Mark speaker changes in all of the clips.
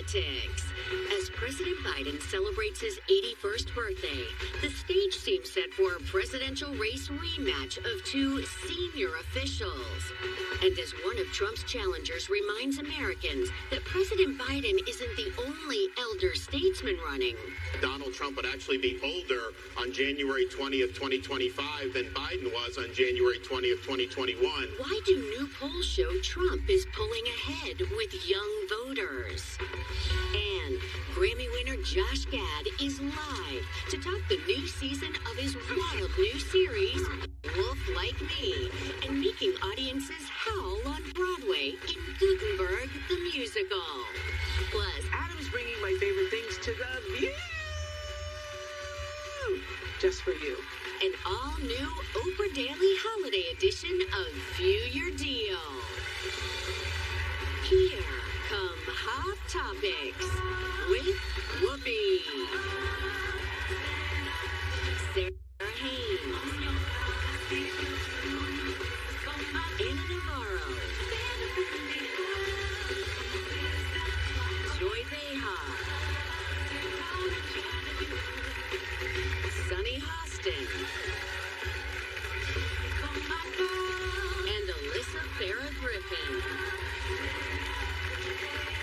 Speaker 1: politics. As President Biden celebrates his 81st birthday, the stage seems set for a presidential race rematch of two senior officials. And as one of Trump's challengers reminds Americans that President Biden isn't the only elder statesman running.
Speaker 2: Donald Trump would actually be older on January 20th, 2025 than Biden was on January 20th, 2021.
Speaker 1: Why do new polls show Trump is pulling ahead with young voters? And Grammy winner Josh Gad is live to talk the new season of his wild new series, Wolf Like Me, and making audiences howl on Broadway in Gutenberg the Musical. Plus,
Speaker 3: Adam's bringing my favorite things to the View. Just for you.
Speaker 1: An all-new Oprah Daily holiday edition of View Your Deal. Here come Hot Topics with Whoopi, Sarah Haynes, Anna Navarro, Joy Behar, Sunny Hostin, and Alyssa Farah Griffin.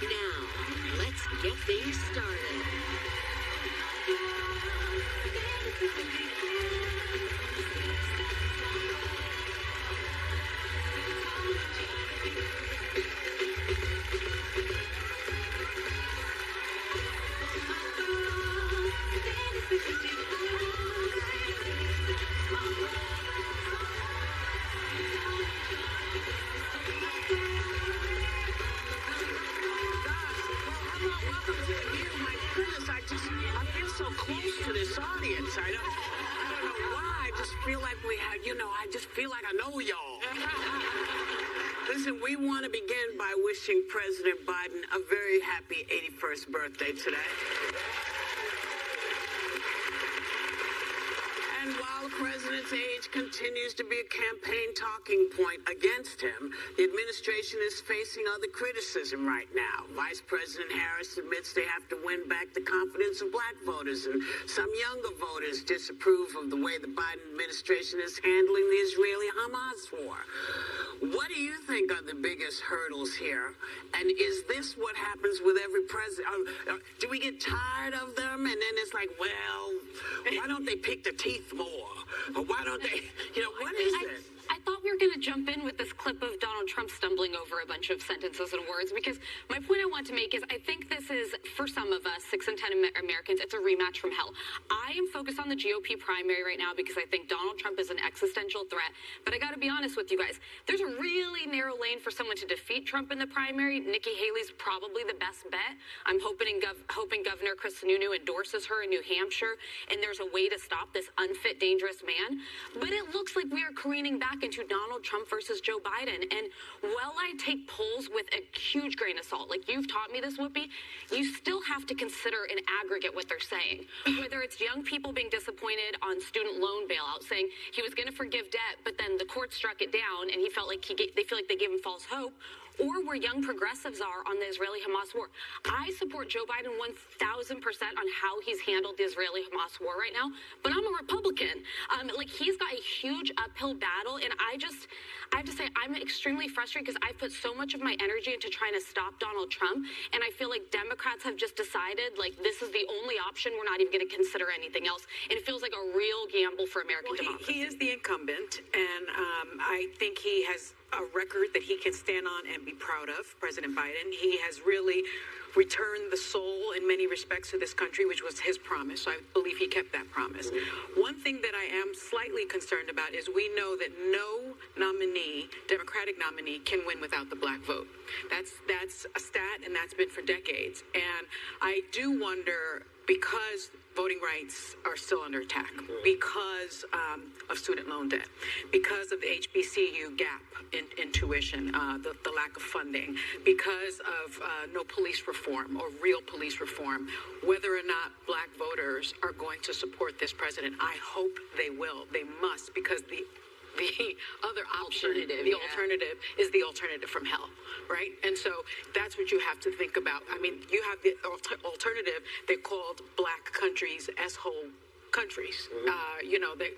Speaker 1: Now, let's get things started.
Speaker 3: I feel so close to this audience. I don't know why. I just feel like I just feel like I know y'all. Listen, we want to begin by wishing President Biden a very happy 81st birthday today. And while the president's age continues to be a campaign talking point against him, the administration is facing other criticism right now. Vice President Harris admits they have to win back the confidence of black voters, and some younger voters disapprove of the way the Biden administration is handling the Israeli-Hamas war. What do you think are the biggest hurdles here? And is this what happens with every president? Do we get tired of them, and then it's like, well, why don't they pick the teeth more? Or why don't they, what is it?
Speaker 4: I thought we were going to jump in with this clip of Donald Trump stumbling over a bunch of sentences and words, because my point I want to make is I think this is, for some of us, 6 in 10 Americans, it's a rematch from hell. I am focused on the GOP primary right now because I think Donald Trump is an existential threat. But I got to be honest with you guys, there's a really narrow lane for someone to defeat Trump in the primary. Nikki Haley's probably the best bet. I'm hoping Governor Chris Sununu endorses her in New Hampshire, and there's a way to stop this unfit, dangerous man. But it looks like we are careening back into Donald Trump versus Joe Biden. And while I take polls with a huge grain of salt, like you've taught me this, Whoopi, you still have to consider in aggregate what they're saying. Whether it's young people being disappointed on student loan bailout, saying he was going to forgive debt, but then the court struck it down and he felt like they feel like they gave him false hope, or where young progressives are on the Israeli-Hamas war. I support Joe Biden 1,000% on how he's handled the Israeli-Hamas war right now, but I'm a Republican. He's got a huge uphill battle, and I have to say, I'm extremely frustrated because I've put so much of my energy into trying to stop Donald Trump, and I feel like Democrats have just decided, this is the only option. We're not even going to consider anything else, and it feels like a real gamble for American democracy.
Speaker 5: He is the incumbent, and I think he has a record that he can stand on and be proud of, President Biden. He has really returned the soul in many respects to this country, which was his promise. So I believe he kept that promise. One thing that I am slightly concerned about is we know that no nominee, Democratic nominee, can win without the black vote. That's a stat, and that's been for decades. And I do wonder, because voting rights are still under attack, because of student loan debt, because of the HBCU gap in tuition, the lack of funding, because of no police reform or real police reform, whether or not black voters are going to support this president. I hope they will. They must, because the other option, alternative is the alternative from hell. right? And so that's what you have to think about. I mean, you have the alternative. They're called black countries, S-hole countries. You know, they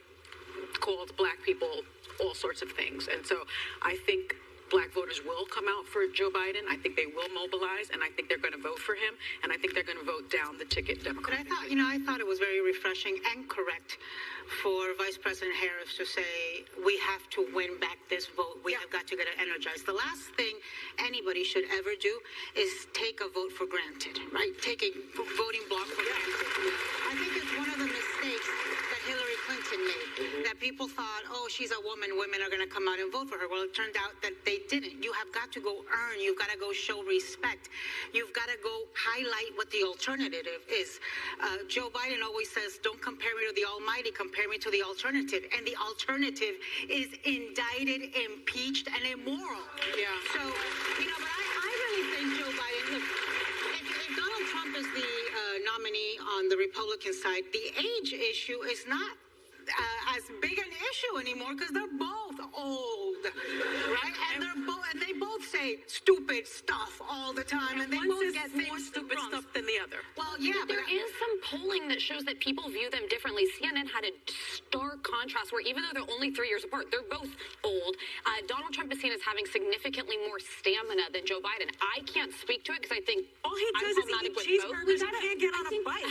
Speaker 5: called black people all sorts of things. And so I think black voters will come out for Joe Biden. I think they will mobilize, and I think they're going to vote for him, and I think they're going to vote down the ticket Democrat.
Speaker 6: But I thought it was very refreshing and correct for Vice President Harris to say, we have to win back this vote. We have got to get it energized. The last thing anybody should ever do is take a vote for granted, right? Take a voting block for granted. I think it's one of the mistakes that Hillary Clinton made, that people thought, oh, she's a woman, women are going to come out and vote for her. Well, it turned out that they didn't. You have got to go earn. You've got to go show respect. You've got to go highlight what the alternative is. Joe Biden always says, don't compare me to the almighty, compare me to the alternative. And the alternative is indicted, impeached, and immoral.
Speaker 5: Yeah.
Speaker 6: So, you know, but I really think Joe Biden, look, if Donald Trump is the nominee on the Republican side, the age issue is not as big an issue anymore because they're both old, right? And they both say stupid stuff all the time, and they both get
Speaker 5: more stupid stuff than the other.
Speaker 6: Well, yeah,
Speaker 4: but there is some polling that shows that people view them differently. CNN had a stark contrast where even though they're only 3 years apart, they're both old. Donald Trump is seen as having significantly more stamina than Joe Biden. I can't speak to it because I think
Speaker 5: all he does is eat cheeseburgers and can't get on a bike.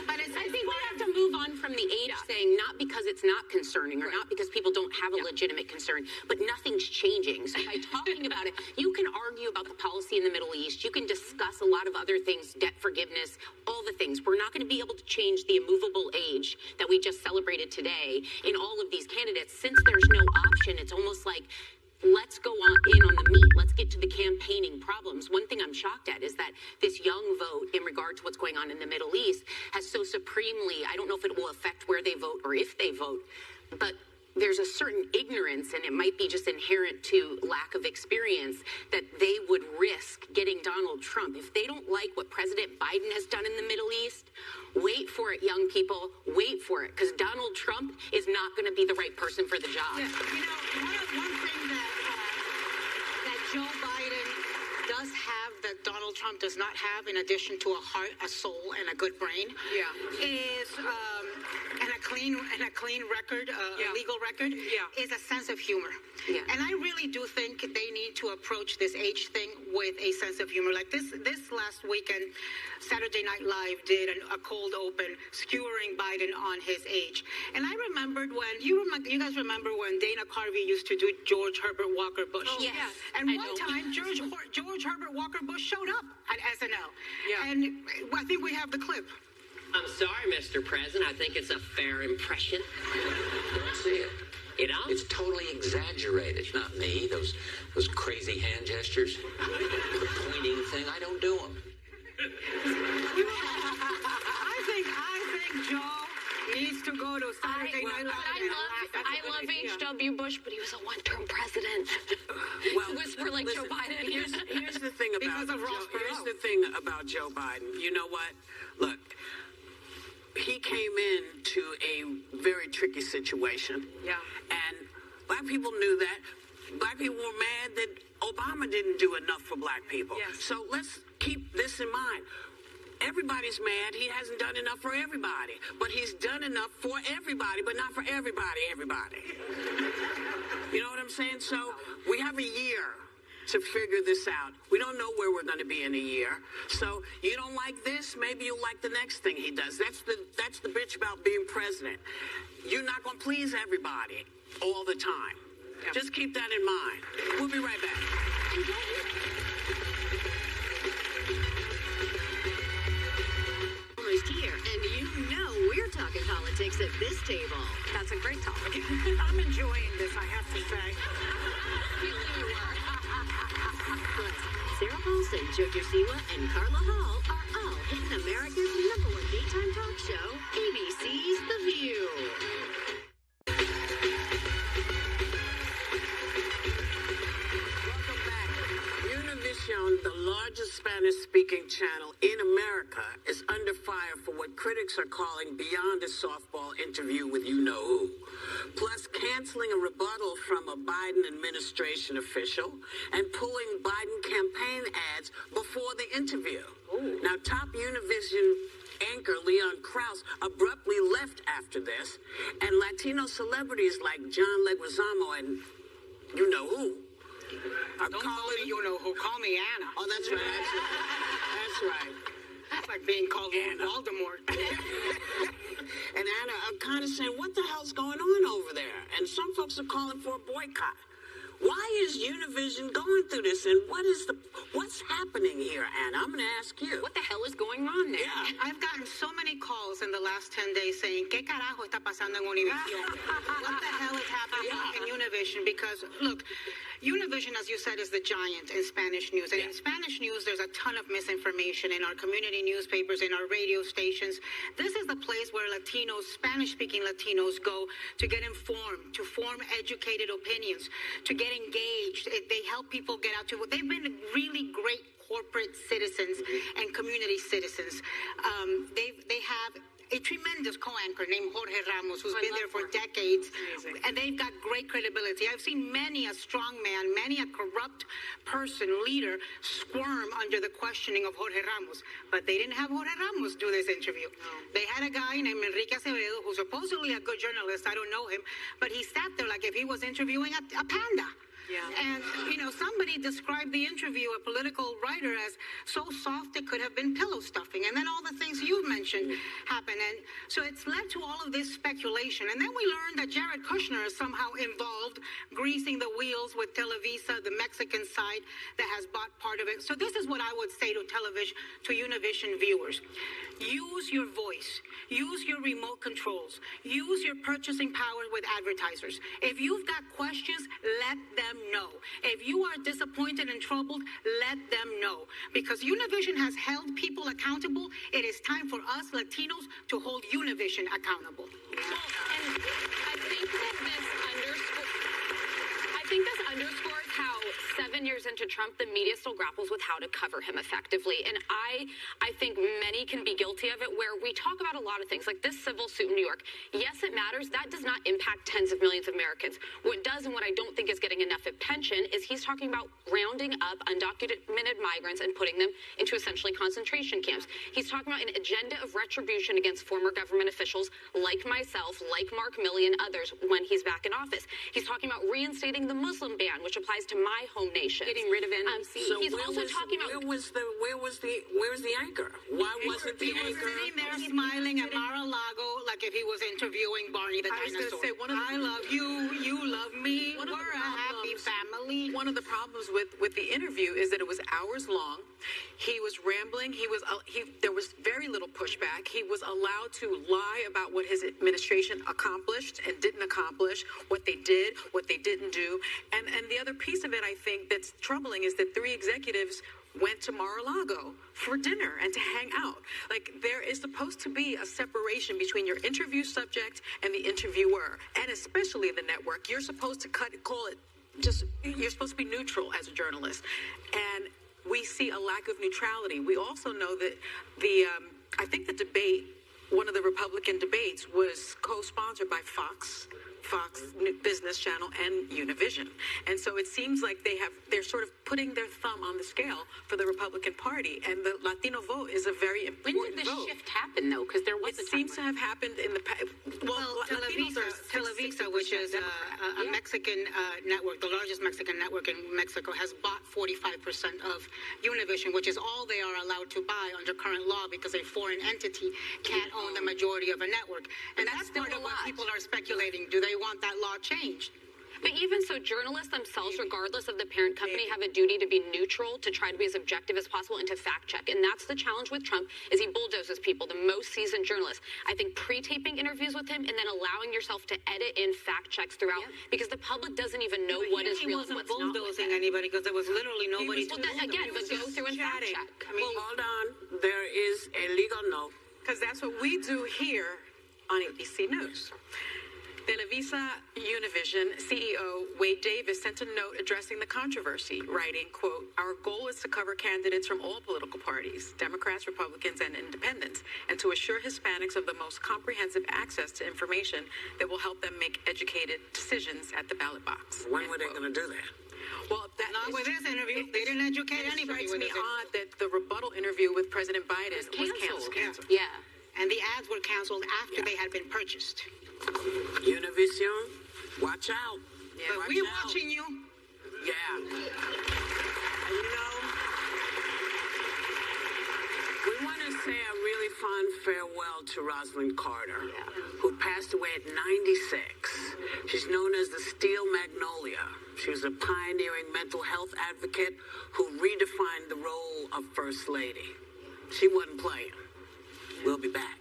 Speaker 4: But I think we have to move on from the age thing, not because it's not concerning or not because people don't have a legitimate concern, but nothing's changing. So by talking about it, you can argue about the policy in the Middle East. You can discuss a lot of other things, debt forgiveness, all the things. We're not going to be able to change the immovable age that we just celebrated today in all of these candidates. Since there's no option, it's almost like, let's go in on the meat. Let's get to the campaigning problems. One thing I'm shocked at is that this young vote in regard to what's going on in the Middle East has so supremely, I don't know if it will affect where they vote or if they vote, but there's a certain ignorance, and it might be just inherent to lack of experience, that they would risk getting Donald Trump. If they don't like what President Biden has done in the Middle East, wait for it, young people. Wait for it, because Donald Trump is not going to be the right person for the job.
Speaker 6: Yeah, you know, one thing that Joe Biden does have that Donald Trump does not have, in addition to a heart, a soul, and a good brain, is a clean record, a legal record, is a sense of humor. Yeah. And I really do think they need to approach this age thing with a sense of humor. Like this last weekend, Saturday Night Live did a cold open skewering Biden on his age. And I remembered when, you guys remember when Dana Carvey used to do George Herbert Walker Bush?
Speaker 4: Oh, yes.
Speaker 6: And one time, George Herbert Walker Bush showed up at SNL. Yeah. And I think we have the clip.
Speaker 7: I'm sorry, Mr. President. I think it's a fair impression.
Speaker 8: Don't see it.
Speaker 7: You know?
Speaker 8: It's totally exaggerated. It's not me. Those crazy hand gestures. The pointing thing. I don't do them.
Speaker 6: I think Joe needs to go to Saturday Night Live.
Speaker 4: I love H.W. Bush, but he was a one-term president.
Speaker 3: Well,
Speaker 4: whisper like
Speaker 3: listen,
Speaker 4: Joe Biden.
Speaker 3: Here's the thing about Joe Biden. You know what? Look, he came into a very tricky situation. Yeah. And black people knew that. Black people were mad that Obama didn't do enough for black people. Yes. So let's keep this in mind. Everybody's mad. He hasn't done enough for everybody. But he's done enough for everybody, but not for everybody. You know what I'm saying? So we have a year to figure this out. We don't know where we're going to be in a year. So you don't like this, maybe you'll like the next thing he does. That's the bitch about being president. You're not going to please everybody all the time. Yeah. Just keep that in mind. We'll be right back.
Speaker 1: Almost here, and you know we're talking politics at this table.
Speaker 4: That's a great topic.
Speaker 6: I'm enjoying this, I have to say.
Speaker 1: Sarah Paulson, Jojo Siwa, and Carla Hall are all hitting America's #1 daytime talk show, ABC's The View.
Speaker 3: Welcome back. Univision, the largest Spanish-speaking channel in America is under fire for what critics are calling beyond a softball interview with you-know-who. Plus, canceling a rebuttal from a Biden administration official and pulling Biden campaign ads before the interview. Ooh. Now, top Univision anchor Leon Krause abruptly left after this, and Latino celebrities like John Leguizamo and you-know-who
Speaker 6: Don't call me you-know-who, call me Anna.
Speaker 3: Oh, that's right. That's right.
Speaker 6: That's like being called Anna Voldemort.
Speaker 3: And Anna, I'm kind of saying, what the hell's going on over there? And some folks are calling for a boycott. Why is Univision going through this, and what's happening here, Anna? I'm going to ask you.
Speaker 4: What the hell is going on there?
Speaker 3: Yeah.
Speaker 6: I've gotten so many calls in the last 10 days saying, ¿Qué carajo está pasando en Univision? What the hell is happening in Univision? Because, look, Univision, as you said, is the giant in Spanish news. And in Spanish news, there's a ton of misinformation in our community newspapers, in our radio stations. This is the place where Latinos, Spanish-speaking Latinos, go to get informed, to form educated opinions, to get engaged. They help people get out to... They've been really great corporate citizens and community citizens. They have a tremendous co-anchor named Jorge Ramos, who's been there for decades, and they've got great credibility. I've seen many a strong man, many a corrupt person, leader, squirm under the questioning of Jorge Ramos, but they didn't have Jorge Ramos do this interview. No. They had a guy named Enrique Acevedo, who's supposedly a good journalist. I don't know him, but he sat there like if he was interviewing a panda. Yeah. And, somebody described the interview, a political writer, as so soft it could have been pillow stuffing. And then all the things you've mentioned happen. And so it's led to all of this speculation. And then we learned that Jared Kushner is somehow involved, greasing the wheels with Televisa, the Mexican side that has bought part of it. So this is what I would say to Univision viewers. Use your voice. Use your remote controls. Use your purchasing power with advertisers. If you've got questions, let them know. If you are disappointed and troubled, let them know. Because Univision has held people accountable. It is time for us Latinos to hold Univision accountable.
Speaker 4: Well, and I think this underscores how 7 years into Trump, the media still grapples with how to cover him effectively. And I think many can be guilty of it, where we talk about a lot of things, like this civil suit in New York. Yes, it matters. That does not impact tens of millions of Americans. What does, and what I don't think is getting enough attention, is he's talking about rounding up undocumented migrants and putting them into essentially concentration camps. He's talking about an agenda of retribution against former government officials like myself, like Mark Milley and others when he's back in office. He's talking about reinstating the Muslim ban, which applies to my home nation.
Speaker 5: Getting rid of NBC.
Speaker 3: So
Speaker 4: he's also talking about...
Speaker 3: Where's the anchor? Why wasn't the anchor?
Speaker 6: He was sitting there smiling at Mar-a-Lago like if he was interviewing Barney the dinosaur.
Speaker 5: I was going to say,
Speaker 6: I love you, you love me, we're a happy family.
Speaker 5: One of the problems with the interview is that it was hours long. He was rambling. There was very little pushback. He was allowed to lie about what his administration accomplished and didn't accomplish, what they did, what they didn't do. And the other piece of it, I think, that's troubling is that 3 executives went to Mar-a-Lago for dinner and to hang out. Like, there is supposed to be a separation between your interview subject and the interviewer, and especially the network. You're supposed to you're supposed to be neutral as a journalist. And we see a lack of neutrality. We also know that I think the debate, one of the Republican debates, was co-sponsored by Fox Business Channel and Univision. And so it seems like they're sort of putting their thumb on the scale for the Republican Party. And the Latino vote is a very important vote.
Speaker 4: When did the shift happen, though? Because there was
Speaker 5: It seems to have happened in the past.
Speaker 6: Well, Televisa, which is a Mexican network, the largest Mexican network in Mexico, has bought 45% of Univision, which is all they are allowed to buy under current law, because a foreign entity can't own the majority of a network. And that's part of what people are speculating. Do they want that law changed?
Speaker 4: But even so, journalists themselves, regardless of the parent company, have a duty to be neutral, to try to be as objective as possible, and to fact check. And that's the challenge with Trump, is he bulldozes people, the most seasoned journalists. I think pre-taping interviews with him and then allowing yourself to edit in fact checks throughout, because the public doesn't even know what is real and what's not.
Speaker 6: He wasn't bulldozing anybody, because there was literally nobody to
Speaker 4: again, but go through and fact check.
Speaker 3: Well, hold on. There is a legal note.
Speaker 5: Because that's what we do here on ABC News. Televisa Univision CEO Wade Davis sent a note addressing the controversy, writing, quote, "Our goal is to cover candidates from all political parties, Democrats, Republicans, and independents, and to assure Hispanics of the most comprehensive access to information that will help them make educated decisions at the ballot box."
Speaker 3: When were they going to do that?
Speaker 5: Well, that
Speaker 6: Not with this interview. They didn't educate anybody
Speaker 5: It
Speaker 6: with
Speaker 5: strikes
Speaker 6: this.
Speaker 5: me odd that the rebuttal interview with President Biden was canceled.
Speaker 4: Yeah.
Speaker 6: And the ads were canceled after they had been purchased.
Speaker 3: Univision, watch out.
Speaker 5: Yeah,
Speaker 6: But
Speaker 3: Watch
Speaker 6: we're
Speaker 3: out.
Speaker 6: watching you.
Speaker 3: Yeah. And you know, we want to say a really fond farewell to Rosalind Carter, who passed away at 96. She's known as the Steel Magnolia. She was a pioneering mental health advocate who redefined the role of First Lady. She wasn't playing. We'll be back.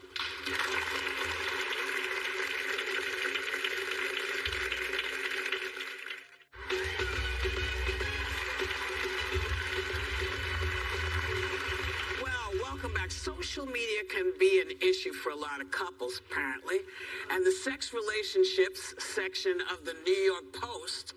Speaker 3: Welcome back. Social media can be an issue for a lot of couples, apparently. And the sex relationships section of the New York Post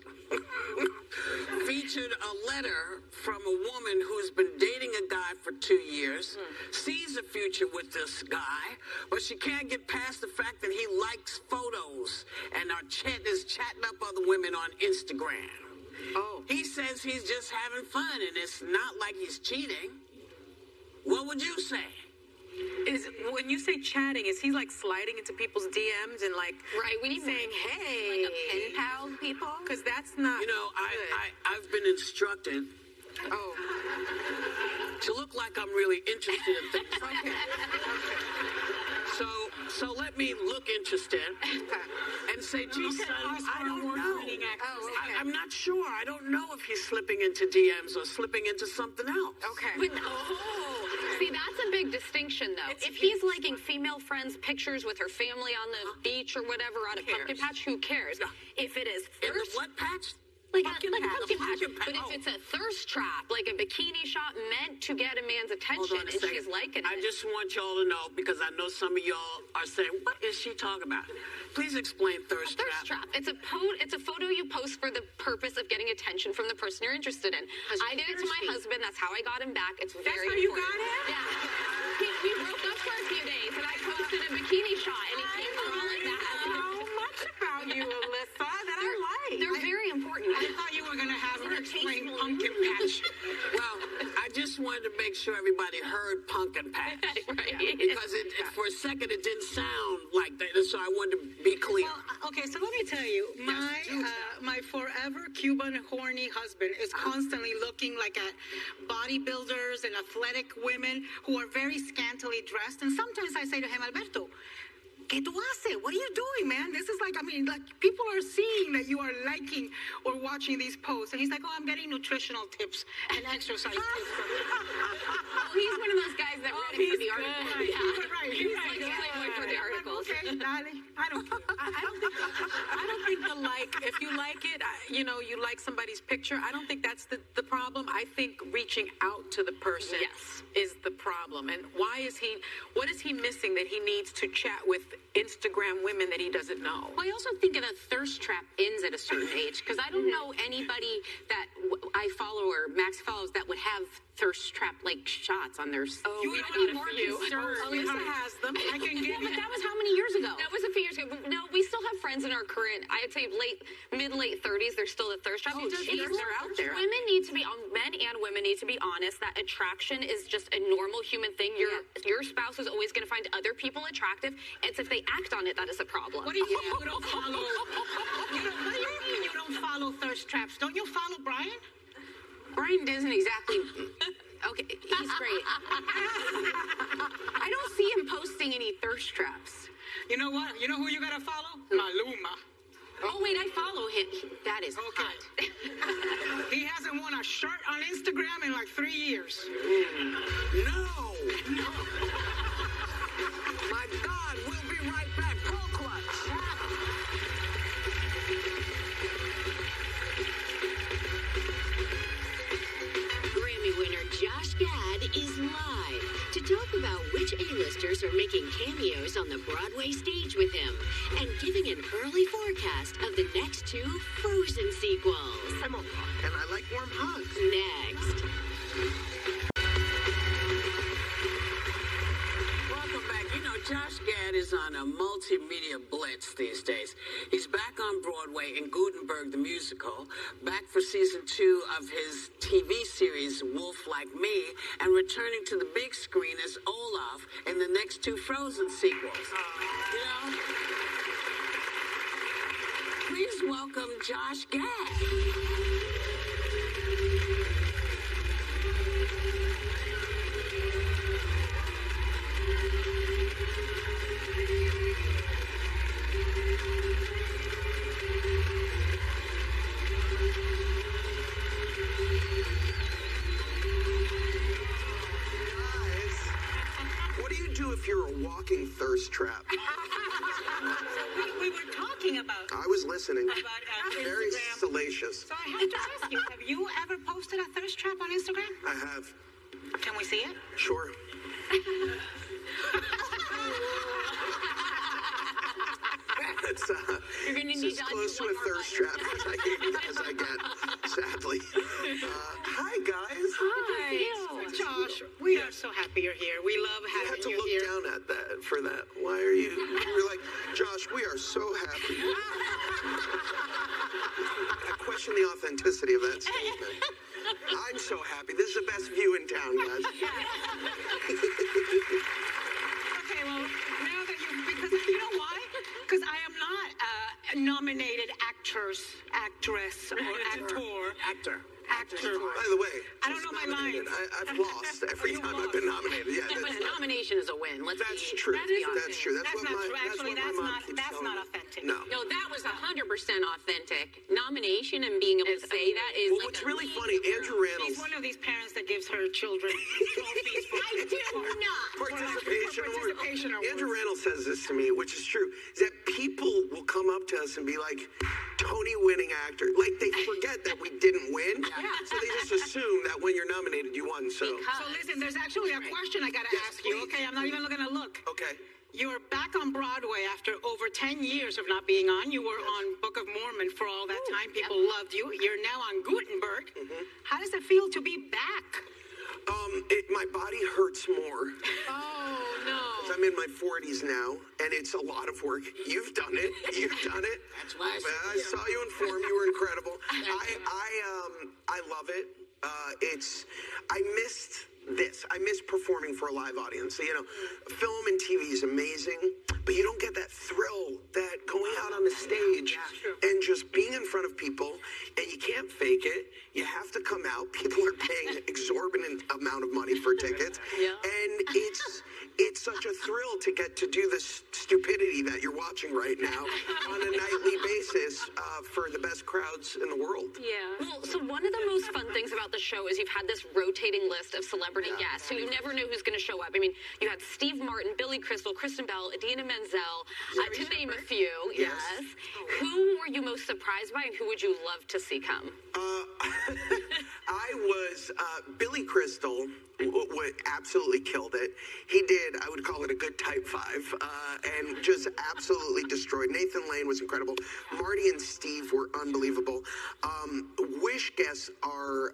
Speaker 3: featured a letter from a woman who's been dating a guy for 2 years, sees a future with this guy, but she can't get past the fact that he likes photos and is chatting up other women on Instagram.
Speaker 5: Oh.
Speaker 3: He says he's just having fun, and it's not like he's cheating. What would you say?
Speaker 5: Is when you say chatting, is he like sliding into people's DMs and like
Speaker 4: Right, we need
Speaker 5: saying, "Hey,
Speaker 4: like a pen pal people?
Speaker 5: Because that's not.
Speaker 3: You know,
Speaker 5: good.
Speaker 3: I've been instructed
Speaker 5: Oh,
Speaker 3: to look like I'm really interested in things. So let me look interested and say, gee, son, I don't know. I'm not sure. I don't know if he's slipping into DMs or slipping into something else.
Speaker 5: okay.
Speaker 4: But, see, that's a big distinction, though. If he's liking female friends' pictures with her family on the beach or whatever at a pumpkin patch, who cares? If it is
Speaker 3: In the
Speaker 4: thirst,
Speaker 3: what patch?
Speaker 4: like
Speaker 5: pumpkin
Speaker 4: a
Speaker 5: patch.
Speaker 4: pumpkin patch.
Speaker 3: Pumpkin patch.
Speaker 4: But if it's a thirst trap, like a bikini shot meant to get a man's
Speaker 3: Hold
Speaker 4: attention,
Speaker 3: on a
Speaker 4: and
Speaker 3: second.
Speaker 4: she's liking
Speaker 3: I
Speaker 4: it.
Speaker 3: just want y'all to know, because I know some of y'all are saying, what is she talking about? Please explain thirst
Speaker 4: Thirst trap. It's a photo you post for the purpose of getting attention from the person you're interested in. I did it to my husband. That's how I got him back. It's very
Speaker 5: how you
Speaker 4: important.
Speaker 5: got him?
Speaker 4: Yeah. We broke up for a few days, and I posted a bikini shot, and he came for all of that.
Speaker 5: So much about you, Alyssa, that I like.
Speaker 4: They're very important.
Speaker 6: I thought you were going to have her explain
Speaker 4: tasteful.
Speaker 6: pumpkin patch.
Speaker 3: Well, I just wanted to make sure everybody heard pumpkin patch.
Speaker 4: Right.
Speaker 3: Because for a second it didn't sound like that, so I wanted to be clear.
Speaker 6: Well, okay, so let me tell you, my forever Cuban horny husband is constantly looking like at bodybuilders and athletic women who are very scantily dressed. And sometimes I say to him, Alberto, ¿qué tú haces? What are you doing, man? This is like, I mean, like people are seeing that you are liking or watching these posts. And he's like, oh, I'm getting nutritional tips and exercise tips from you.
Speaker 4: Oh, he's one of those guys that read it for the article.
Speaker 6: Right,
Speaker 4: He's like Playboy for the articles.
Speaker 6: Okay, darling, I don't care.
Speaker 5: I don't think the like, if you like it, you know, you like somebody's picture, I don't think that's the problem. I think reaching out to the person is the problem. And what is he missing that he needs to chat with Instagram women that he doesn't know?
Speaker 4: Well, I also think that a thirst trap ends at a certain age, because I don't know anybody that I follow or Max follows that would have thirst trap like shots on their.
Speaker 5: Oh,
Speaker 4: you
Speaker 5: we
Speaker 4: would
Speaker 5: got
Speaker 4: be
Speaker 5: a
Speaker 4: more
Speaker 5: few.
Speaker 4: concerned.
Speaker 5: Alyssa has them.
Speaker 6: I can give
Speaker 4: But
Speaker 6: you.
Speaker 4: that was how many years ago? That was a few years ago. But no, we still have friends in our current, I'd say mid-late 30s. They're still at thirst trap.
Speaker 5: Oh, geez, they're out there.
Speaker 4: Women need to be, men and women need to be honest that attraction is just a normal human thing. Your spouse is always going to find other people attractive. It's if they act on it that is a problem.
Speaker 6: What do you mean you don't follow? What do you mean you don't follow thirst traps? Don't you follow Brian?
Speaker 4: Brian doesn't exactly. Okay, he's great. I don't see him posting any thirst traps.
Speaker 6: You know what? You know who you gotta follow? Maluma.
Speaker 4: Oh wait, I follow him. That is hot.
Speaker 6: He hasn't worn a shirt on Instagram in like 3 years.
Speaker 3: No! My God, we'll be right back. Pull clutch.
Speaker 1: Grammy winner Josh Gad is live to talk about which A-listers are are making cameos on the Broadway stage with him and giving an early forecast of the next 2 Frozen sequels.
Speaker 9: I'm a rock, and I like warm hugs.
Speaker 1: Next.
Speaker 3: Welcome back. You know, Josh Gad is on a multimedia blitz these days. He's back on Broadway in Gutenberg the Musical, back for season 2 of his TV series Wolf Like Me, and returning to the big screen as Olaf in the next 2 Frozen sequels. You know? Please welcome Josh Gad.
Speaker 9: If you're a walking thirst trap.
Speaker 6: we were talking about.
Speaker 9: I was listening.
Speaker 6: About
Speaker 9: very
Speaker 6: Instagram.
Speaker 9: salacious.
Speaker 6: So I have to ask you: have you ever posted a thirst trap on Instagram?
Speaker 9: I have.
Speaker 6: Can we see it?
Speaker 9: Sure. It's,
Speaker 4: You're gonna
Speaker 9: it's
Speaker 4: need
Speaker 9: as
Speaker 4: to
Speaker 9: close to
Speaker 4: undo
Speaker 9: a
Speaker 4: one more
Speaker 9: thirst
Speaker 4: button.
Speaker 9: trap as I get, sadly. Hi, guys.
Speaker 6: Hi, Josh. We are so happy you're here. We love
Speaker 9: You
Speaker 6: having
Speaker 9: had to
Speaker 6: you
Speaker 9: look
Speaker 6: here.
Speaker 9: down at that for that. Why are you? You're like, Josh, we are so happy. I question the authenticity of that statement. I'm so happy. This is the best view in town, guys.
Speaker 6: Okay, well, now that because you know why? Because I am not a nominated actress, or actor.
Speaker 9: By the way,
Speaker 6: I don't know my lines.
Speaker 9: I've lost every time I've been nominated. Yeah,
Speaker 4: But a nomination is a win.
Speaker 9: that's true. That's true.
Speaker 6: That's
Speaker 9: what
Speaker 6: not
Speaker 9: my,
Speaker 6: true. Actually,
Speaker 9: that's what my mom keeps
Speaker 6: that's
Speaker 9: telling
Speaker 6: not
Speaker 9: me.
Speaker 6: authentic.
Speaker 9: No.
Speaker 4: No, that was 100% authentic. Nomination and being able to say that is
Speaker 9: Well,
Speaker 4: like
Speaker 9: what's
Speaker 4: a
Speaker 9: really
Speaker 4: league
Speaker 9: funny,
Speaker 4: of your
Speaker 9: Andrew
Speaker 4: own.
Speaker 9: Rannells.
Speaker 6: She's one of these parents that gives her children trophies for
Speaker 9: Participation award.
Speaker 6: Participation award.
Speaker 9: Andrew Rannells says this to me, which is true, is that people will come up to us and be like, Tony winning actor. Like, they forget that we didn't win. So they just assume that when you're nominated, you won. So
Speaker 6: listen, there's actually a question I got to ask you. Okay, I'm not even going to look.
Speaker 9: Okay.
Speaker 6: You're back on Broadway after over 10 years of not being on. You were on Book of Mormon for all that time. People loved you. You're now on Gutenberg. How does it feel to be back?
Speaker 9: My body hurts more.
Speaker 4: Oh, no.
Speaker 9: I'm in my 40s now, and it's a lot of work. You've done it.
Speaker 3: That's why
Speaker 9: I saw you in form. You were incredible. I love it. I missed this. I miss performing for a live audience. So, film and TV is amazing, but you don't get that thrill that going out on the stage and just being in front of people, and you can't fake it. You have to come out. People are paying exorbitant amount of money for tickets, and it's such a thrill to get to do this stupidity that you're watching right now on a nightly basis for the best crowds in the world.
Speaker 4: Yeah. Well, so one of the most fun things about the show is you've had this rotating list of celebrity guests, so you never know who's going to show up. I mean, you had Steve Martin, Billy Crystal, Kristen Bell, Idina Menzel, to name a few. Yes. Who were you most surprised by, and who would you love to see come?
Speaker 9: I was Billy Crystal. Absolutely killed it. He did, I would call it a good type 5, and just absolutely destroyed. Nathan Lane was incredible. Marty and Steve were unbelievable. Wish guests are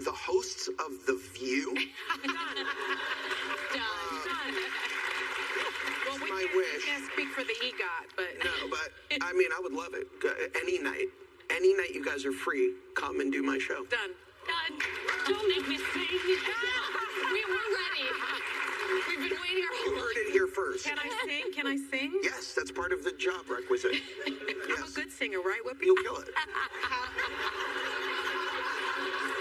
Speaker 9: the hosts of The View.
Speaker 4: Done.
Speaker 5: Well, we
Speaker 9: my
Speaker 5: can't,
Speaker 9: wish.
Speaker 5: can't speak for the EGOT, but...
Speaker 9: No, but, I mean, I would love it. Any night you guys are free, come and do my show.
Speaker 5: Done.
Speaker 4: Done. Don't make me sing. We're ready. We've been waiting our whole
Speaker 9: You heard
Speaker 4: life.
Speaker 9: it here first.
Speaker 5: Can I sing? Can I sing?
Speaker 9: Yes, that's part of the job requisite.
Speaker 5: I'm a good singer, right, Whoopi?
Speaker 9: You'll kill it.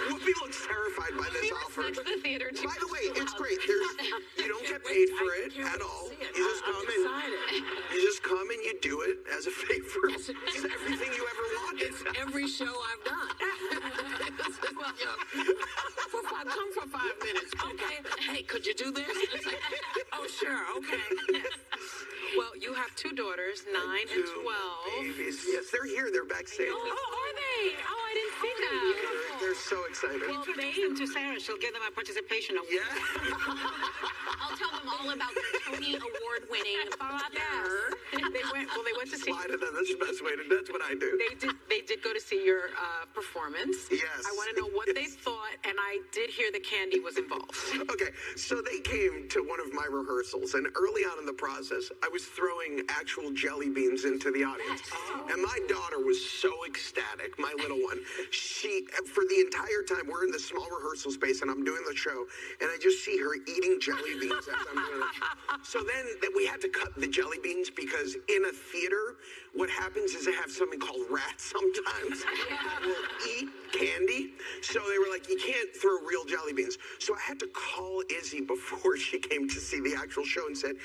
Speaker 9: Whoopi looks terrified by this offer.
Speaker 4: Respect the theater too.
Speaker 9: By the way, it's great. You don't get paid for it at all. You just come and you do it as a favor. It's everything you ever wanted.
Speaker 3: It's every show I've done. Come for 5 minutes. Okay. Hey, could you do this? It's like, oh, sure. Okay.
Speaker 5: Well, you have 2 daughters, 9 and 12.
Speaker 9: Babies. Yes, they're here. They're backstage.
Speaker 5: Oh, are they? Oh, I didn't see that.
Speaker 9: They're they're so excited.
Speaker 6: Well, introduce them to Sarah. She'll give them a participation award.
Speaker 9: Yeah.
Speaker 4: I'll tell them all about their Tony Award-winning father.
Speaker 5: They went to see.
Speaker 9: Lie to them. That's the best way to. That's what I do.
Speaker 5: They did go to see your performance.
Speaker 9: Yes.
Speaker 5: I want to know what they thought, and I did hear the candy was involved.
Speaker 9: Okay, so they came to one of my rehearsals, and early on in the process, I was throwing actual jelly beans into the audience. And my daughter was so ecstatic, my little one. She, for the entire time, we're in the small rehearsal space, and I'm doing the show, and I just see her eating jelly beans as I'm doing it. So then we had to cut the jelly beans because in a theater, what happens is they have something called rats sometimes that will eat candy. So they were like, you can't throw real jelly beans. So I had to call Izzy before she came to see the actual show and said,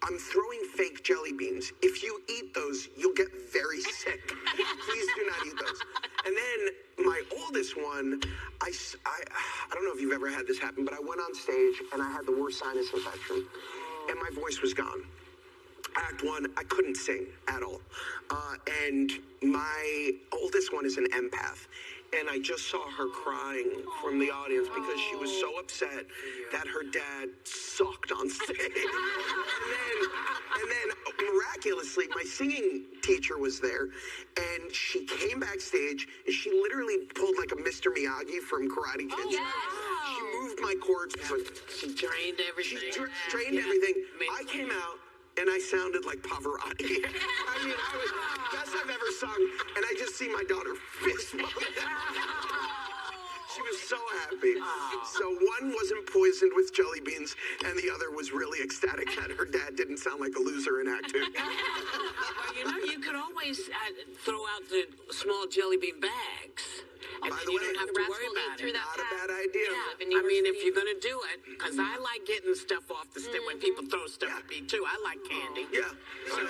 Speaker 9: I'm throwing fake jelly beans. If you eat those, you'll get very sick. Please do not eat those. And then my oldest one, I don't know if you've ever had this happen, but I went on stage and I had the worst sinus infection and my voice was gone. Act one, I couldn't sing at all. And my oldest one is an empath. And I just saw her crying from the audience because she was so upset that her dad sucked on stage. and then miraculously, my singing teacher was there, and she came backstage, and she literally pulled like a Mr. Miyagi from Karate Kid. She moved my chords.
Speaker 3: She drained everything.
Speaker 9: She drained everything. I came out. And I sounded like Pavarotti. I mean, I was the best I've ever sung. And I just see my daughter fist bump. She was so happy. So one wasn't poisoned with jelly beans, and the other was really ecstatic that her dad didn't sound like a loser in Act 2.
Speaker 3: Well, you could always throw out the small jelly bean bags. And
Speaker 9: By the
Speaker 3: you
Speaker 9: way,
Speaker 3: don't have to worry about it.
Speaker 9: not a bad idea.
Speaker 3: Yeah, I mean, if you're going to do it, because I like getting stuff off the stick when people throw stuff at me, too. I like candy.
Speaker 9: Yeah.
Speaker 3: So,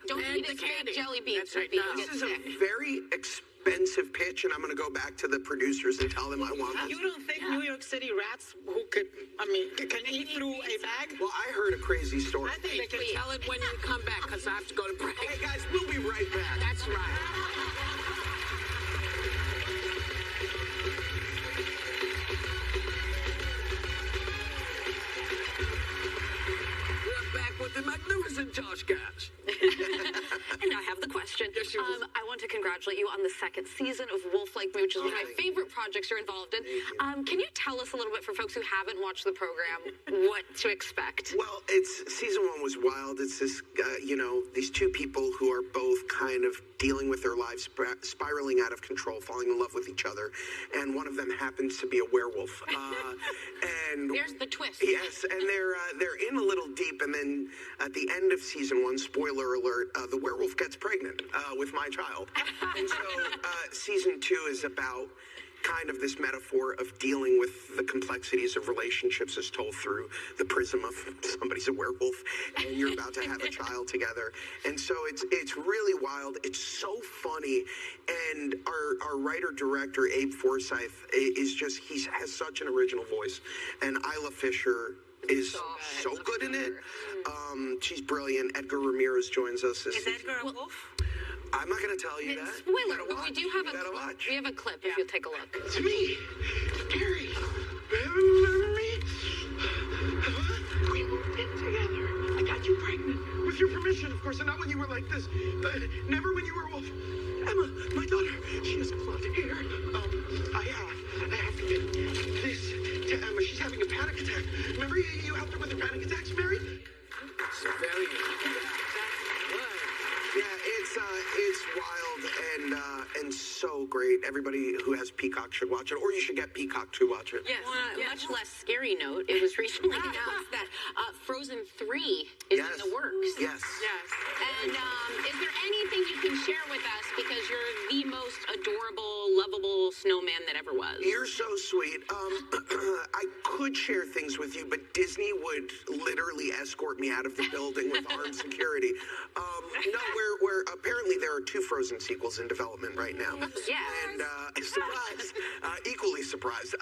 Speaker 4: Don't eat
Speaker 3: the
Speaker 4: it fake
Speaker 3: candy.
Speaker 4: jelly beans.
Speaker 3: That's right.
Speaker 4: Sophie.
Speaker 3: No.
Speaker 9: This is a very expensive pitch, and I'm going to go back to the producers and tell them I want this.
Speaker 6: You don't think New York City rats can eat through a bag?
Speaker 9: Well, I heard a crazy story.
Speaker 3: I think they can tell it when you come back, because I have to go to break.
Speaker 9: Hey, guys, we'll be right back.
Speaker 3: That's right. With the magnificent Josh Gad.
Speaker 4: And now I have the question.
Speaker 3: Yes, you will.
Speaker 4: I want to congratulate you on the second season of Wolf Like Me, which is one of my favorite projects you're involved in. Can you tell us a little bit, for folks who haven't watched the program, what to expect?
Speaker 9: Well, season one was wild. It's this, these two people who are both kind of dealing with their lives spiraling out of control, falling in love with each other, and one of them happens to be a werewolf. And
Speaker 4: there's the twist.
Speaker 9: Yes, and they're in a little deep, and then at the end of season one, spoiler alert, the werewolf gets pregnant with my child. And so season two is about kind of this metaphor of dealing with the complexities of relationships as told through the prism of somebody's a werewolf and you're about to have a child together. And so it's really wild. It's so funny. And our writer-director, Abe Forsyth, is just, he has such an original voice. And Isla Fisher is so good in it. She's brilliant. Edgar Ramirez joins us.
Speaker 6: Is Edgar a wolf?
Speaker 9: I'm not going to tell you that.
Speaker 4: Spoiler, but we do have we have a clip if you'll take a look.
Speaker 10: It's me, Gary. Remember me? We moved in together. I got you pregnant. With your permission, of course, and not when you were like this. Never when you were a wolf. Emma, my daughter, she has blonde hair. I have to get this to Emma. She's having a panic attack. Remember you helped her with her panic attacks, Mary?
Speaker 3: So very
Speaker 9: it's wild and so great. Everybody who has Peacock should watch it, or you should get Peacock to watch it.
Speaker 4: Yes. On a much less scary note, it was recently announced that Frozen 3 is in the works.
Speaker 9: Yes.
Speaker 4: And is there anything you can share with us, because you're the most adorable, lovable snowman that ever was?
Speaker 9: You're so sweet. I could share things with you, but Disney would literally escort me out of the building with armed security. No, we're apparently there are 2 Frozen sequels in development right now.
Speaker 4: Yeah.
Speaker 9: And surprise, equally surprised.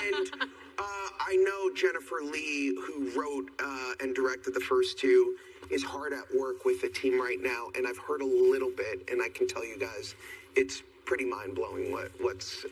Speaker 9: And I know Jennifer Lee, who wrote and directed the first 2, is hard at work with the team right now. And I've heard a little bit, and I can tell you guys, it's pretty mind-blowing what's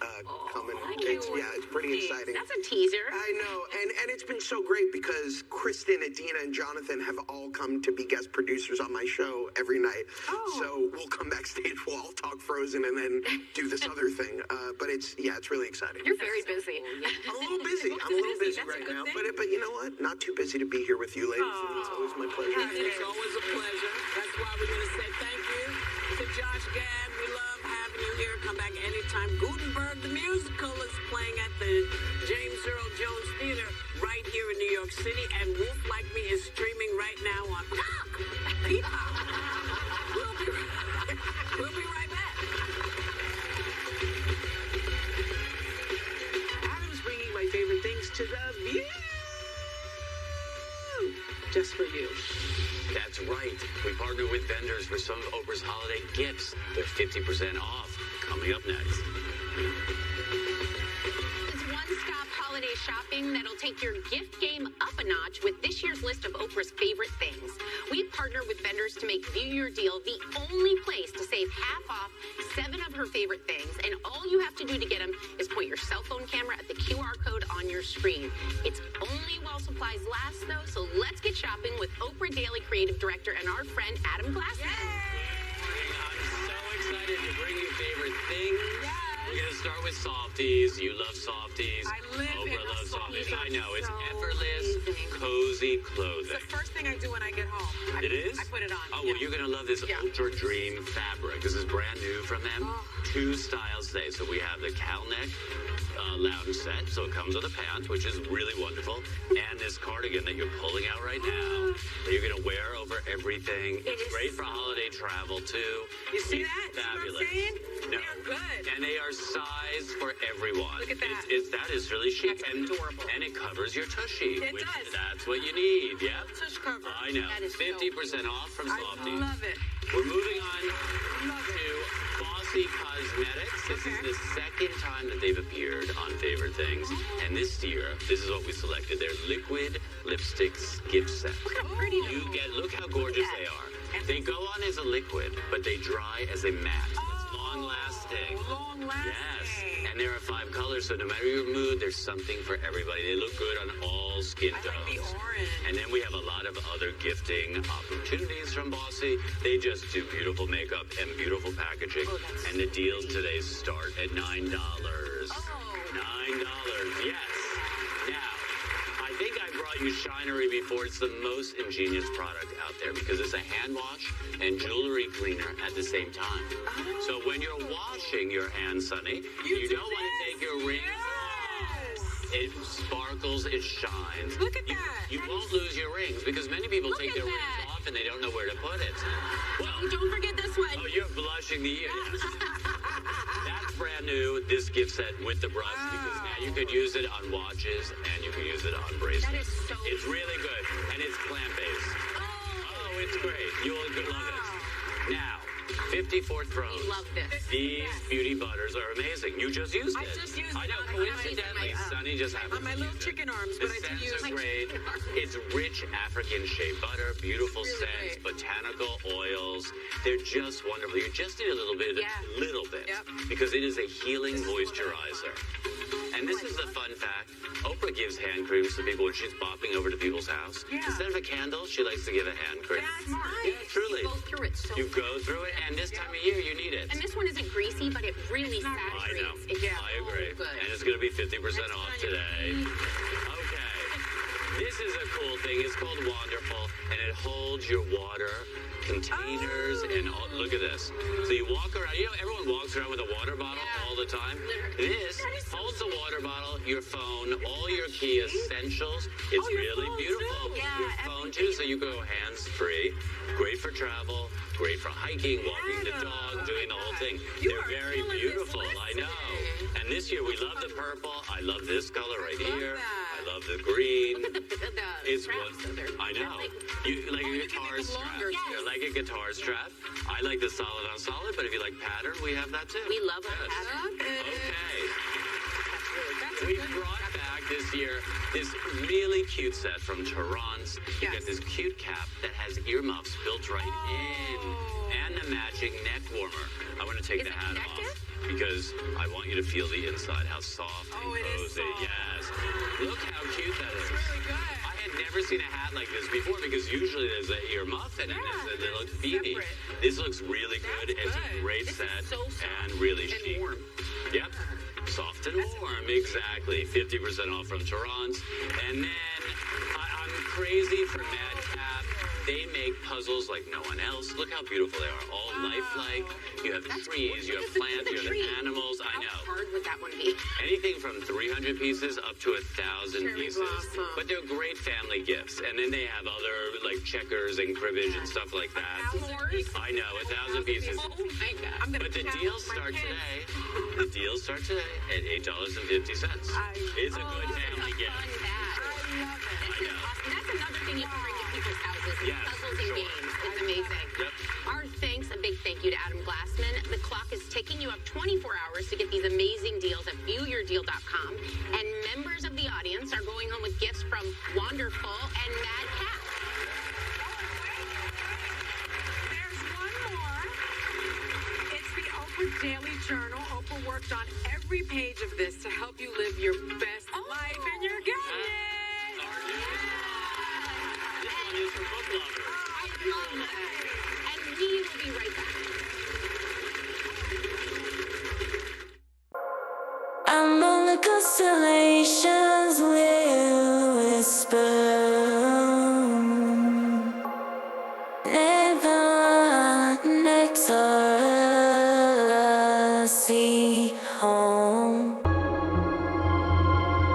Speaker 9: coming. It's pretty exciting.
Speaker 4: That's a teaser.
Speaker 9: I know, and it's been so great because Kristen, Adina, and Jonathan have all come to be guest producers on my show every night. So we'll come backstage, we'll all talk Frozen, and then do this other thing. But it's really exciting.
Speaker 4: You're very busy.
Speaker 9: I'm a little busy. I'm a little busy right now. But you know what? Not too busy to be here with you, ladies. And it's always my pleasure.
Speaker 3: It's always a pleasure. That's why we're going to say thank you to Josh Gad. We love having you here. Come back anytime. Gutenberg the musical is playing at the James Earl Jones Theater right here in New York City. And Wolf Like Me is streaming right now on Peacock. We'll be right back. Adam's bringing my favorite things to the View. Just for you.
Speaker 11: That's right. We partner with vendors for some of Oprah's holiday gifts. They're 50% off. Coming up next.
Speaker 1: It's one-stop holiday shopping that'll take your gift game up a notch with this year's list of Oprah's favorite things. We partner with vendors to make View Your Deal the only place to save half off 7 of her favorite things, and all you have to do to get them is point your cell phone camera at the QR code on your screen. It's only while supplies last, though, so let's get shopping with Oprah Daily Creative Director and our friend Adam Glassman.
Speaker 11: I'm so excited to bring you favorite things. We're going to start with softies. You love softies.
Speaker 5: I live in
Speaker 11: Oprah
Speaker 5: a
Speaker 11: loves softies.
Speaker 5: softies.
Speaker 11: I know. It's
Speaker 5: So
Speaker 11: effortless, cozy clothing.
Speaker 5: It's the first thing I do when I get home.
Speaker 11: It is?
Speaker 5: I put it on.
Speaker 11: Oh, well, you're going to love this Ultra Dream fabric. This is brand new from them. 2 styles today. So we have the cowl neck lounge set. So it comes with a pant, which is really wonderful. And this cardigan that you're pulling out right now that you're going to wear over everything. It's great for holiday travel, too.
Speaker 5: You see that?
Speaker 11: Fabulous.
Speaker 5: See what I'm saying?
Speaker 11: No.
Speaker 5: They're good.
Speaker 11: And they are sized for everyone.
Speaker 5: Look at that.
Speaker 11: That is really chic.
Speaker 5: That's
Speaker 11: and
Speaker 5: adorable.
Speaker 11: And it covers your tushy.
Speaker 5: It
Speaker 11: which
Speaker 5: does.
Speaker 11: That's what you need. Yep.
Speaker 5: Tush cover.
Speaker 11: I know.
Speaker 1: That is so
Speaker 11: 50% off from Softies.
Speaker 5: I love it.
Speaker 11: We're moving on to Bossy Cosmetics. This is the second time that they've appeared on Favorite Things. And this year, this is what we selected. Their liquid lipsticks gift set.
Speaker 1: Look how pretty they are.
Speaker 11: Look how gorgeous they are. They go on as a liquid, but they dry as a matte. It's long lasting.
Speaker 5: Long lasting.
Speaker 11: Yes. And there are 5 colors, so no matter your mood, there's something for everybody. They look good on all skin tones.
Speaker 5: I like the orange.
Speaker 11: And then we have a lot of other gifting opportunities from Bossy. They just do beautiful makeup and beautiful packaging. And the deals today start at $9. $9. Yes. Now, I think I brought you Shinery before. It's the most ingenious product out there because it's a hand wash and jewelry cleaner at the same time. So when you're washing your hands, Sonny, you don't want to take your rings off. It sparkles, it shines.
Speaker 5: Look at that.
Speaker 11: You won't lose your rings because many people take their rings off and they don't know where to put it. Well,
Speaker 1: Don't forget this one.
Speaker 11: oh, you're blushing the ear. Yes. That's brand new, this gift set with the brush, because now you could use it on watches and you can use it on bracelets.
Speaker 1: That is so
Speaker 11: It's really good, and it's plant-based. Oh, it's great. You'll love it. Now, 54 Thrones.
Speaker 1: We love this.
Speaker 11: These beauty butters are amazing. You just used it.
Speaker 5: I just used
Speaker 11: I
Speaker 5: it
Speaker 11: know,
Speaker 5: on
Speaker 11: coincidentally,
Speaker 5: my,
Speaker 11: Sunny just happened
Speaker 5: on my
Speaker 11: to
Speaker 5: little
Speaker 11: use it.
Speaker 5: chicken arms,
Speaker 11: The
Speaker 5: but I did
Speaker 11: scents
Speaker 5: use
Speaker 11: are
Speaker 5: it.
Speaker 11: great. It's rich African shea butter, beautiful
Speaker 5: Really
Speaker 11: scents,
Speaker 5: great.
Speaker 11: botanical oils. They're just wonderful. You just need a little bit,
Speaker 5: Yep.
Speaker 11: because it is a healing moisturizer. And this is the fun fact. Oprah gives hand creams to people when she's bopping over to people's house.
Speaker 5: Yeah.
Speaker 11: Instead of a candle, she likes to give a hand cream.
Speaker 5: That's smart.
Speaker 11: Yeah, truly.
Speaker 1: You go through it so
Speaker 11: You go through it, and this time of year, you need it.
Speaker 1: And this one isn't greasy, but it really
Speaker 11: I
Speaker 1: saturates.
Speaker 11: know.
Speaker 1: It's
Speaker 11: I agree.
Speaker 1: so good.
Speaker 11: And it's going to be 50% off today. Okay. This is a cool thing. It's called Wonderful, and it holds your water containers and all, look at this. So you walk around, everyone walks around with a water bottle all the time. This holds the water bottle, your phone, all your key essentials. It's really beautiful. Your phone too, so you go hands-free. Great for travel, great for hiking, walking the dog, doing the whole thing. They're very beautiful, I know. And this year we love the purple. I love this color right here. I love the green.
Speaker 1: Look at the
Speaker 11: It's
Speaker 1: straps.
Speaker 11: what I know. You like a guitar strap. Yeah, like a guitar strap. I like the solid on solid, but if you like pattern, we have that too.
Speaker 1: We love our pattern.
Speaker 11: Okay. We brought back this year this really cute set from Terrance. You get this cute cap that has earmuffs built right in, and the matching neck warmer. I want to take the hat off. because I want you to feel the inside, how soft and
Speaker 5: it is
Speaker 11: cozy.
Speaker 5: soft.
Speaker 11: Yes. Look how cute that is.
Speaker 5: Really good.
Speaker 11: I had never seen a hat like this before because usually there's an ear muffin in this and it looks beanie.
Speaker 5: separate.
Speaker 11: This looks really good.
Speaker 5: That's
Speaker 11: It's a
Speaker 5: good.
Speaker 11: great
Speaker 4: This is
Speaker 11: set
Speaker 4: so soft
Speaker 11: and really
Speaker 4: and
Speaker 11: chic.
Speaker 4: warm.
Speaker 11: Yep. Soft and warm, exactly. 50% off from Toronto. And then I'm crazy for Madcap. They make puzzles like no one else. Look how beautiful they are. All lifelike. You have trees, you have plants, you have animals. I know.
Speaker 4: How hard would that one be?
Speaker 11: Anything from 300 pieces up to 1,000
Speaker 5: Cherry
Speaker 11: pieces.
Speaker 5: blossom.
Speaker 11: But they're great family gifts. And then they have other like checkers and cribbage and stuff like that. I know, 1,000 pieces.
Speaker 4: Oh my God.
Speaker 5: I'm gonna
Speaker 11: But the
Speaker 5: challenge
Speaker 11: deals
Speaker 5: my
Speaker 11: start
Speaker 5: kids.
Speaker 11: today. The deals start today at $8.50. It's a good family gift.
Speaker 4: Fun bag. This is awesome. That's another thing you can bring to people's houses.
Speaker 11: Yes,
Speaker 4: Puzzles and
Speaker 11: sure.
Speaker 4: games. It's amazing.
Speaker 11: Yep.
Speaker 4: Our thanks, a big thank you to Adam Glassman. The clock is ticking. You have 24 hours to get these amazing deals at viewyourdeal.com. And members of the audience are going home with gifts from Wonderful and Madcap.
Speaker 5: There's one more. It's the Oprah Daily Journal. Oprah worked on every page of this to help you live your best life, and you're getting it.
Speaker 11: This one is for book lovers.
Speaker 4: I love that. And we will be right back.
Speaker 12: Among the constellations will whisper, never next sea home.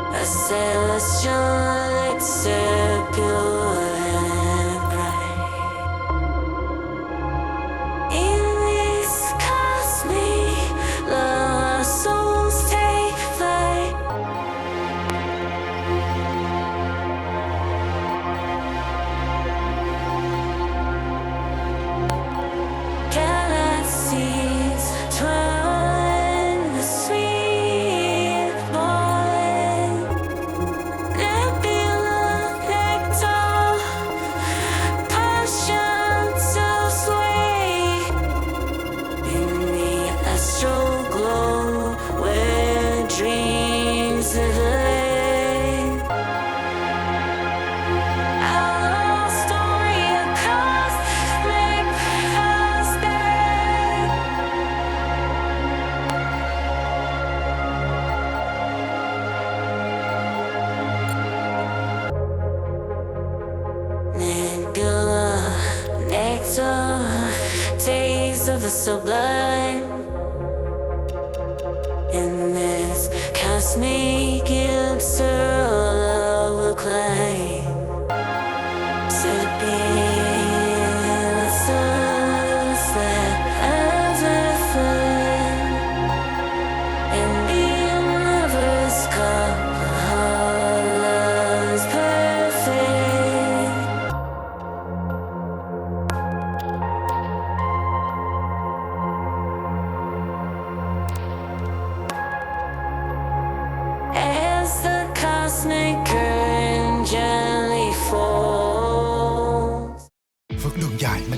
Speaker 12: A celestial light so pure and bright. In this cosmic love, our souls take flight. Galaxies twirling the sweet morning. Nebula nectar, passion to sway. In the astral glow where dreams lay. Our love story across cosmic space. Nebula, nectar, taste of the sublime. In this cosmic absurd.